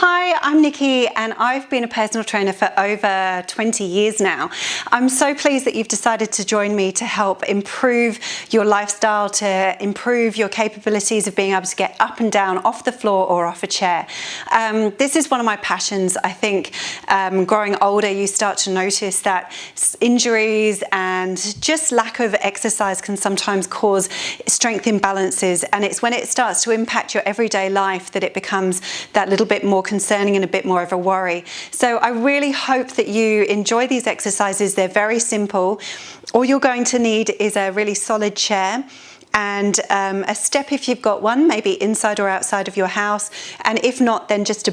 Hi, I'm Nikki and I've been a personal trainer for over 20 years now. I'm so pleased that you've decided to join me to help improve your lifestyle, to improve your capabilities of being able to get up and down off the floor or off a chair. This is one of my passions. I think growing older you start to notice that injuries and just lack of exercise can sometimes cause strength imbalances, and it's when it starts to impact your everyday life that it becomes that little bit more concerning and a bit more of a worry. So I really hope that you enjoy these exercises. They're very simple. All you're going to need is a really solid chair and a step if you've got one, maybe inside or outside of your house, and if not, then just a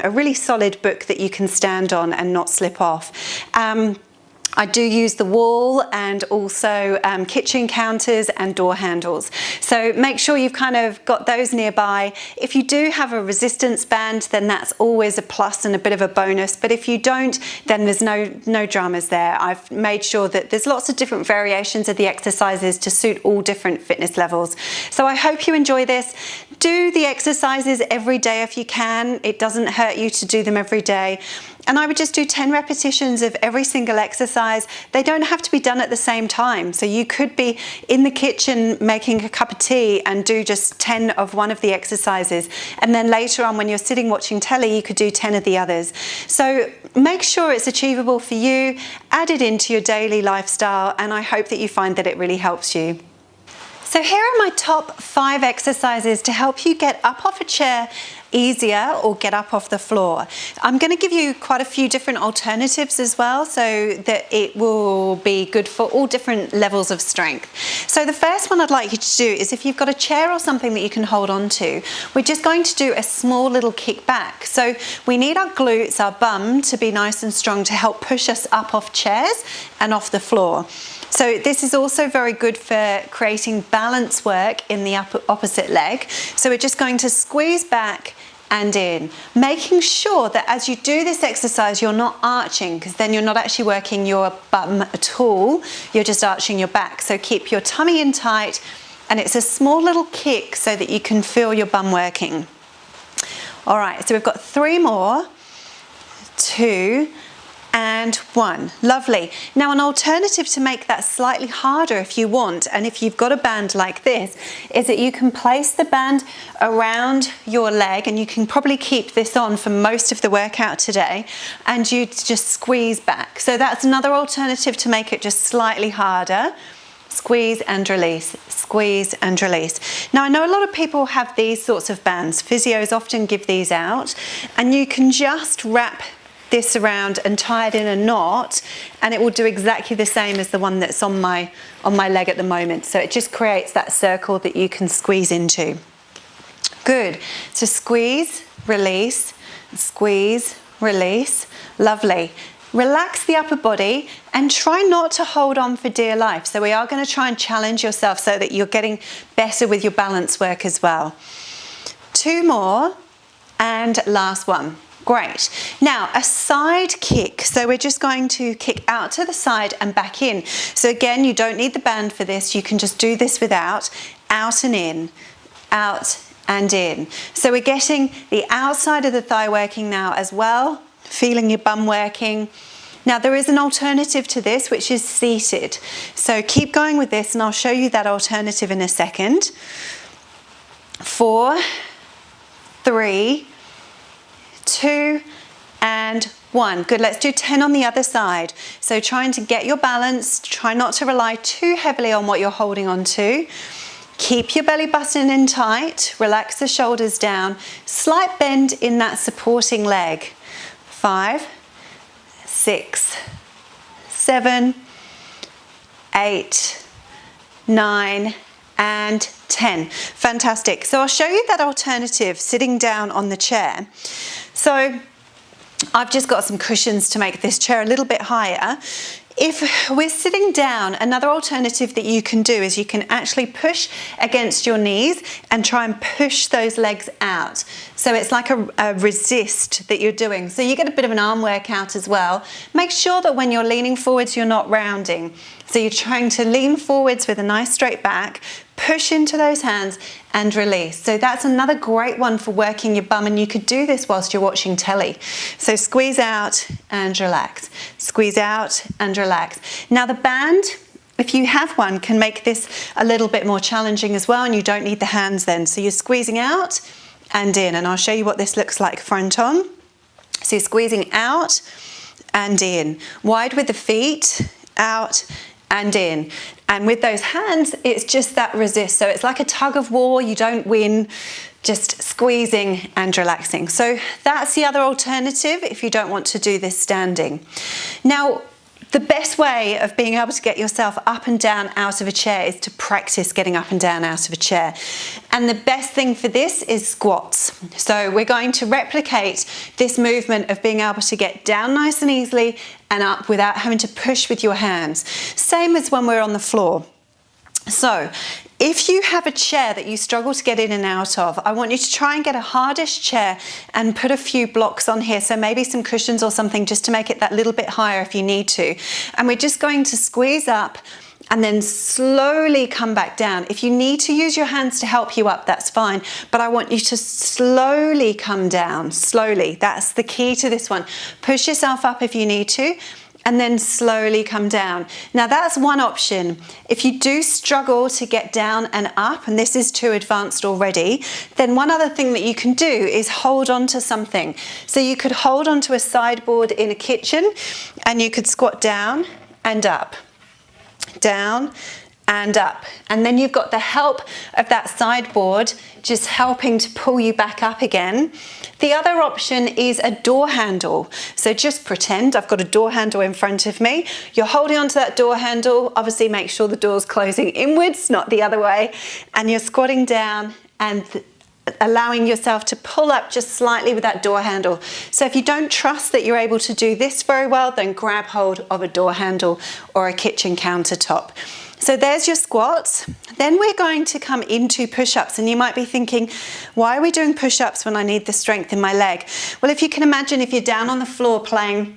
really solid book that you can stand on and not slip off. I do use the wall and also kitchen counters and door handles. So make sure you've kind of got those nearby. If you do have a resistance band, then that's always a plus and a bit of a bonus. But if you don't, then there's no dramas there. I've made sure that there's lots of different variations of the exercises to suit all different fitness levels. So I hope you enjoy this. Do the exercises every day if you can. It doesn't hurt you to do them every day. And I would just do 10 repetitions of every single exercise. They don't have to be done at the same time. So you could be in the kitchen making a cup of tea and do just 10 of one of the exercises. And then later on when you're sitting watching telly, you could do 10 of the others. So make sure it's achievable for you, add it into your daily lifestyle, and I hope that you find that it really helps you. So here are my top 5 exercises to help you get up off a chair easier or get up off the floor. I'm going to give you quite a few different alternatives as well so that it will be good for all different levels of strength. So the first one I'd like you to do is, if you've got a chair or something that you can hold on to, we're just going to do a small little kick back. So we need our glutes, our bum, to be nice and strong to help push us up off chairs and off the floor. So this is also very good for creating balance work in the opposite leg. So we're just going to squeeze back and in, making sure that as you do this exercise you're not arching, because then you're not actually working your bum at all, you're just arching your back. So keep your tummy in tight, and it's a small little kick so that you can feel your bum working. All right, so we've got 3 more, 2 and 1. Lovely. Now an alternative to make that slightly harder if you want, and if you've got a band like this, is that you can place the band around your leg, and you can probably keep this on for most of the workout today, and you just squeeze back. So that's another alternative to make it just slightly harder. Squeeze and release, squeeze and release. Now I know a lot of people have these sorts of bands. Physios often give these out, and you can just wrap this around and tie it in a knot, and it will do exactly the same as the one that's on my leg at the moment. So it just creates that circle that you can squeeze into. Good. So squeeze, release, squeeze, release. Lovely. Relax the upper body and try not to hold on for dear life. So we are going to try and challenge yourself so that you're getting better with your balance work as well. 2 more and last one. Great. Now a side kick. So we're just going to kick out to the side and back in. So again, you don't need the band for this. You can just do this without. Out and in, out and in. So we're getting the outside of the thigh working now as well, feeling your bum working. Now there is an alternative to this, which is seated. So keep going with this and I'll show you that alternative in a second. 4, 3, 2 and 1. Good. Let's do 10 on the other side. So trying to get your balance, try not to rely too heavily on what you're holding on to. Keep your belly button in tight, relax the shoulders down, slight bend in that supporting leg. 5, 6, 7, 8, 9 and 10. Fantastic. So I'll show you that alternative sitting down on the chair. So I've just got some cushions to make this chair a little bit higher. If we're sitting down, another alternative that you can do is you can actually push against your knees and try and push those legs out. So it's like a resist that you're doing. So you get a bit of an arm workout as well. Make sure that when you're leaning forwards, you're not rounding. So you're trying to lean forwards with a nice straight back, push into those hands and release. So that's another great one for working your bum, and you could do this whilst you're watching telly. So squeeze out and relax. Squeeze out and relax. Now the band, if you have one, can make this a little bit more challenging as well, and you don't need the hands then. So you're squeezing out and in, and I'll show you what this looks like front on. So you're squeezing out and in, wide with the feet, out and in. And with those hands, it's just that resist. So it's like a tug of war. You don't win, just squeezing and relaxing. So that's the other alternative if you don't want to do this standing. Now, the best way of being able to get yourself up and down out of a chair is to practice getting up and down out of a chair. And the best thing for this is squats. So we're going to replicate this movement of being able to get down nice and easily and up without having to push with your hands. Same as when we're on the floor. So if you have a chair that you struggle to get in and out of, I want you to try and get a hardish chair and put a few blocks on here. So maybe some cushions or something just to make it that little bit higher if you need to. And we're just going to squeeze up and then slowly come back down. If you need to use your hands to help you up, that's fine. But I want you to slowly come down, slowly. That's the key to this one. Push yourself up if you need to, and then slowly come down. Now that's one option. If you do struggle to get down and up, and this is too advanced already, then one other thing that you can do is hold on to something. So you could hold on to a sideboard in a kitchen, and you could squat down and up, down and up. And then you've got the help of that sideboard just helping to pull you back up again. The other option is a door handle. So just pretend I've got a door handle in front of me. You're holding onto that door handle. Obviously make sure the door's closing inwards, not the other way. And you're squatting down and allowing yourself to pull up just slightly with that door handle. So if you don't trust that you're able to do this very well, then grab hold of a door handle or a kitchen countertop. So there's your squats. Then we're going to come into push-ups, and you might be thinking, why are we doing push-ups when I need the strength in my leg? Well, if you can imagine, if you're down on the floor playing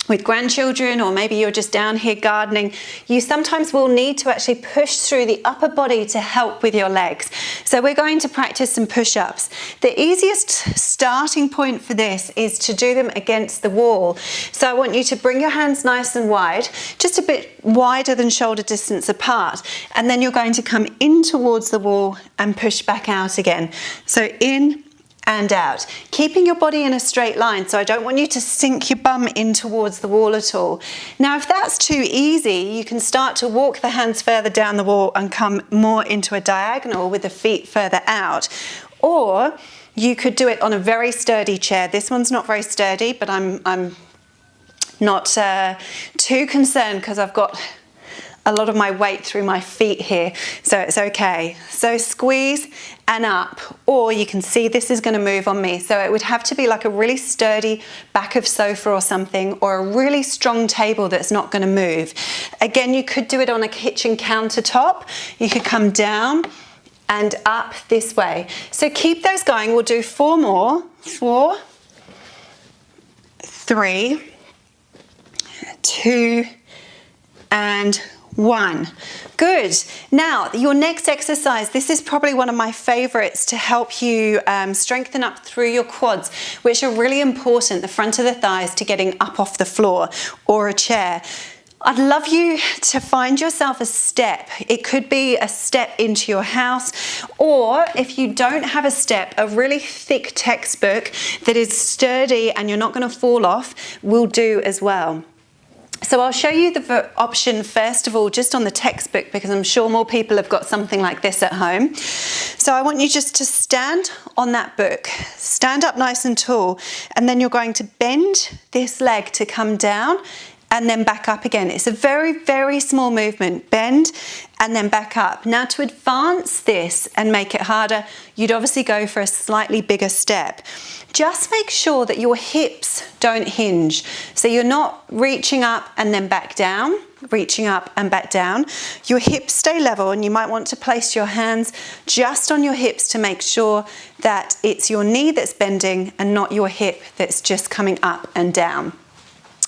with grandchildren, or maybe you're just down here gardening, you sometimes will need to actually push through the upper body to help with your legs. So we're going to practice some push-ups. The easiest starting point for this is to do them against the wall. So I want you to bring your hands nice and wide, just a bit wider than shoulder distance apart, and then you're going to come in towards the wall and push back out again. So in and out, keeping your body in a straight line. So I don't want you to sink your bum in towards the wall at all. Now, if that's too easy, you can start to walk the hands further down the wall and come more into a diagonal with the feet further out. Or you could do it on a very sturdy chair. This one's not very sturdy, but I'm not too concerned because I've got a lot of my weight through my feet here, so it's okay. So squeeze and up, or you can see this is going to move on me, so it would have to be like a really sturdy back of sofa or something, or a really strong table that's not going to move. Again, you could do it on a kitchen countertop. You could come down and up this way. So keep those going. We'll do 4 more. 4, 3, 2, and 1. Good. Now, your next exercise, this is probably one of my favorites to help you strengthen up through your quads, which are really important, the front of the thighs, to getting up off the floor or a chair. I'd love you to find yourself a step. It could be a step into your house, or if you don't have a step, a really thick textbook that is sturdy and you're not going to fall off will do as well. So I'll show you the option first of all, just on the textbook, because I'm sure more people have got something like this at home. So I want you just to stand on that book, stand up nice and tall, and then you're going to bend this leg to come down and then back up again. It's a very, very small movement. Bend and then back up. Now, to advance this and make it harder, you'd obviously go for a slightly bigger step. Just make sure that your hips don't hinge. So you're not reaching up and then back down, reaching up and back down. Your hips stay level, and you might want to place your hands just on your hips to make sure that it's your knee that's bending and not your hip that's just coming up and down.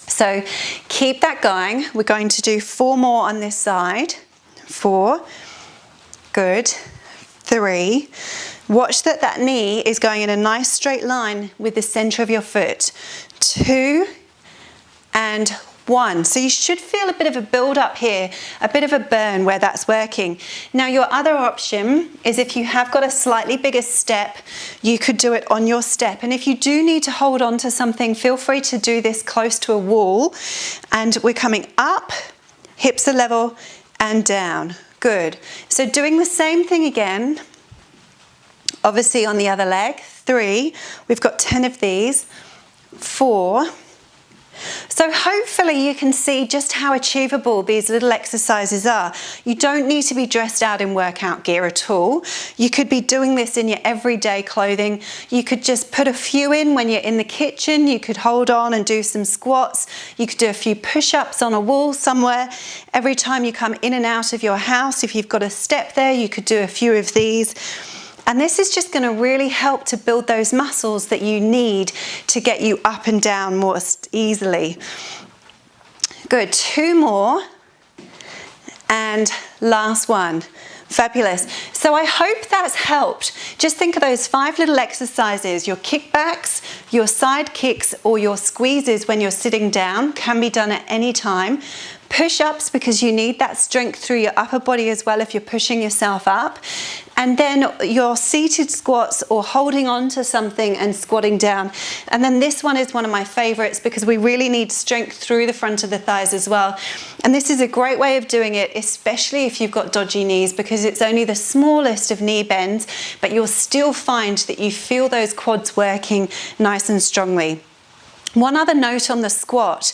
So keep that going. We're going to do 4 more on this side. 4, Good. 3. Watch that that knee is going in a nice straight line with the center of your foot. 2 and 1. So you should feel a bit of a build up here, a bit of a burn where that's working. Now your other option is if you have got a slightly bigger step, you could do it on your step. And if you do need to hold on to something, feel free to do this close to a wall. And we're coming up, hips are level, and down. Good. So doing the same thing again, obviously on the other leg. 3, we've got 10 of these. 4. So hopefully you can see just how achievable these little exercises are. You don't need to be dressed out in workout gear at all. You could be doing this in your everyday clothing. You could just put a few in when you're in the kitchen. You could hold on and do some squats. You could do a few push-ups on a wall somewhere. Every time you come in and out of your house, if you've got a step there, you could do a few of these. And this is just going to really help to build those muscles that you need to get you up and down more easily. Good. 2 more. And last one. Fabulous. So I hope that's helped. Just think of those 5 little exercises. Your kickbacks, your side kicks, or your squeezes when you're sitting down can be done at any time. Push-ups, because you need that strength through your upper body as well if you're pushing yourself up. And then your seated squats or holding on to something and squatting down. And then this one is one of my favorites because we really need strength through the front of the thighs as well. And this is a great way of doing it, especially if you've got dodgy knees, because it's only the smallest of knee bends, but you'll still find that you feel those quads working nice and strongly. One other note on the squat.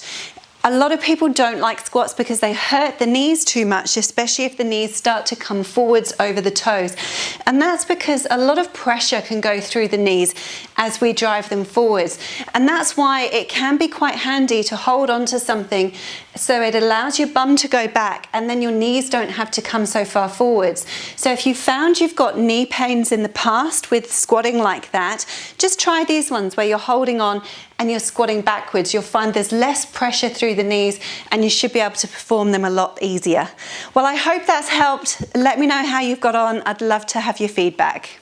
A lot of people don't like squats because they hurt the knees too much, especially if the knees start to come forwards over the toes. And that's because a lot of pressure can go through the knees as we drive them forwards. And that's why it can be quite handy to hold on to something so it allows your bum to go back and then your knees don't have to come so far forwards. So if you found you've got knee pains in the past with squatting like that, just try these ones where you're holding on and you're squatting backwards. You'll find there's less pressure through the knees and you should be able to perform them a lot easier. Well, I hope that's helped. Let me know how you've got on. I'd love to have your feedback.